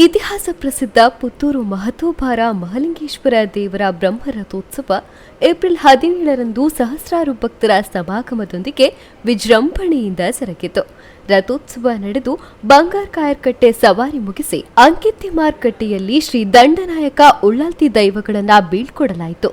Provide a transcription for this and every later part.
ಇತಿಹಾಸ ಪ್ರಸಿದ್ಧ ಪುತ್ತೂರು ಮಹತೋಬಾರ ಮಹಲಿಂಗೇಶ್ವರ ದೇವರ ಬ್ರಹ್ಮರಥೋತ್ಸವ ಏಪ್ರಿಲ್ 17ರಂದು ಸಹಸ್ರಾರು ಭಕ್ತರ ಸಮಾಗಮದೊಂದಿಗೆ ವಿಜೃಂಭಣೆಯಿಂದ ಜರುಗಿತು. ರಥೋತ್ಸವ ನಡೆದು ಬಂಗಾರ್ ಕಾಯರ್ಕಟ್ಟೆ ಸವಾರಿ ಮುಗಿಸಿ ಅಂಕಿತ್ಯ ಮಾರ್ಕಟ್ಟೆಯಲ್ಲಿ ಶ್ರೀ ದಂಡನಾಯಕ ಉಳ್ಳಾಲ್ತಿ ದೈವಗಳನ್ನ ಬೀಳ್ಕೊಡಲಾಯಿತು.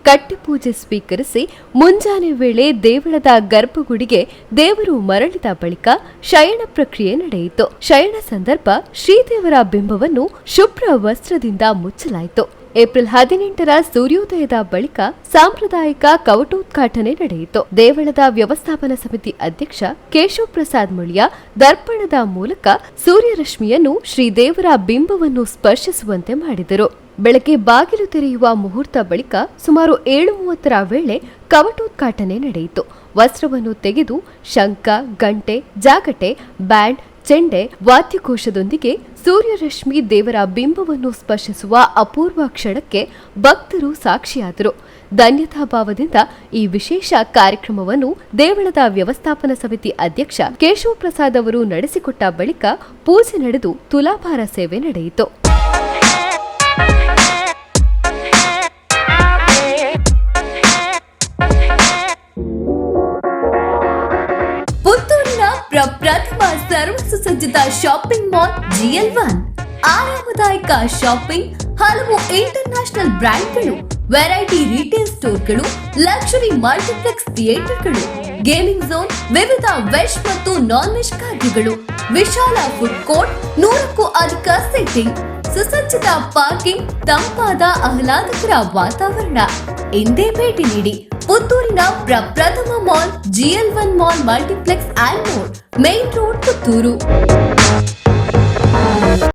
ಕಟ್ಟಿ ಪೂಜೆ ಸ್ವೀಕರಿಸಿ ಮುಂಜಾನೆ ವೇಳೆ ದೇವಳದ ಗರ್ಭಗುಡಿಗೆ ದೇವರು ಮರಳಿದ ಬಳಿಕ ಶಯನ ಪ್ರಕ್ರಿಯೆ ನಡೆಯಿತು. ಶಯನ ಸಂದರ್ಭ ಶ್ರೀದೇವರ ಬಿಂಬವನ್ನು ಶುಭ್ರ ವಸ್ತ್ರದಿಂದ ಮುಚ್ಚಲಾಯಿತು. ಏಪ್ರಿಲ್ 18ರ ಸೂರ್ಯೋದಯದ ಬಳಿಕ ಸಾಂಪ್ರದಾಯಿಕ ಕವಟೋದ್ಘಾಟನೆ ನಡೆಯಿತು. ದೇವಳದ ವ್ಯವಸ್ಥಾಪನಾ ಸಮಿತಿ ಅಧ್ಯಕ್ಷ ಕೇಶವ್ ಪ್ರಸಾದ್ ಮುಳಿಯ ದರ್ಪಣದ ಮೂಲಕ ಸೂರ್ಯರಶ್ಮಿಯನ್ನು ಶ್ರೀದೇವರ ಬಿಂಬವನ್ನು ಸ್ಪರ್ಶಿಸುವಂತೆ ಮಾಡಿದರು. ಬೆಳಗ್ಗೆ ಬಾಗಿಲು ತೆರೆಯುವ ಮುಹೂರ್ತ ಬಳಿಕ ಸುಮಾರು 7:30ರ ವೇಳೆ ಕವಟೋದ್ಘಾಟನೆ ನಡೆಯಿತು. ವಸ್ತ್ರವನ್ನು ತೆಗೆದು ಶಂಖ, ಗಂಟೆ, ಜಾಗಟೆ, ಬ್ಯಾಂಡ್, ಚೆಂಡೆ, ವಾದ್ಯಘೋಷದೊಂದಿಗೆ ಸೂರ್ಯರಶ್ಮಿ ದೇವರ ಬಿಂಬವನ್ನು ಸ್ಪರ್ಶಿಸುವ ಅಪೂರ್ವ ಕ್ಷಣಕ್ಕೆ ಭಕ್ತರು ಸಾಕ್ಷಿಯಾದರು. ಧನ್ಯತಾಭಾವದಿಂದ ಈ ವಿಶೇಷ ಕಾರ್ಯಕ್ರಮವನ್ನು ದೇವಳದ ವ್ಯವಸ್ಥಾಪನಾ ಸಮಿತಿ ಅಧ್ಯಕ್ಷ ಕೇಶವ್ ಪ್ರಸಾದ್ ಅವರು ನಡೆಸಿಕೊಟ್ಟ ಬಳಿಕ ಪೂಜೆ ನಡೆದು ತುಲಾಭಾರ ಸೇವೆ ನಡೆಯಿತು. ಪುತ್ತೂರಿನ ಪ್ರಪ್ರಥಮ ಸರ್ವಸುಸಜ್ಜಿತ ಶಾಪಿಂಗ್ ಮಾಲ್ GL1 ಆರಾಮದಾಯಕ ಶಾಪಿಂಗ್, ಹಲವು ಇಂಟರ್ನ್ಯಾಷನಲ್ ಬ್ರ್ಯಾಂಡ್ಗಳು, ವೆರೈಟಿ ರಿಟೇಲ್ ಸ್ಟೋರ್ಗಳು, ಲಕ್ಸುರಿ ಮಲ್ಟಿಪ್ಲೆಕ್ಸ್ ಥಿಯೇಟರ್ಗಳು, ಗೇಮಿಂಗ್ ಝೋನ್, ವಿವಿಧ ವೆಜ್ ಮತ್ತು ನಾನ್ ವೆಜ್ ಖಾದ್ಯಗಳು, ವಿಶಾಲ ಫುಡ್ ಕೋರ್ಟ್, 100ಕ್ಕೂ ಅಧಿಕ ಸೆಟ್ಟಿಂಗ್, ಸುಸಜ್ಜಿತ ಪಾರ್ಕಿಂಗ್, ತಂಪಾದ ಆಹ್ಲಾದಕರ ವಾತಾವರಣ. ಇಂದೇ ಭೇಟಿ ನೀಡಿ. ಪುತ್ತೂರಿನ ಪ್ರಪ್ರಥಮ mall GL1 mall multiplex and more, main road, Puttur.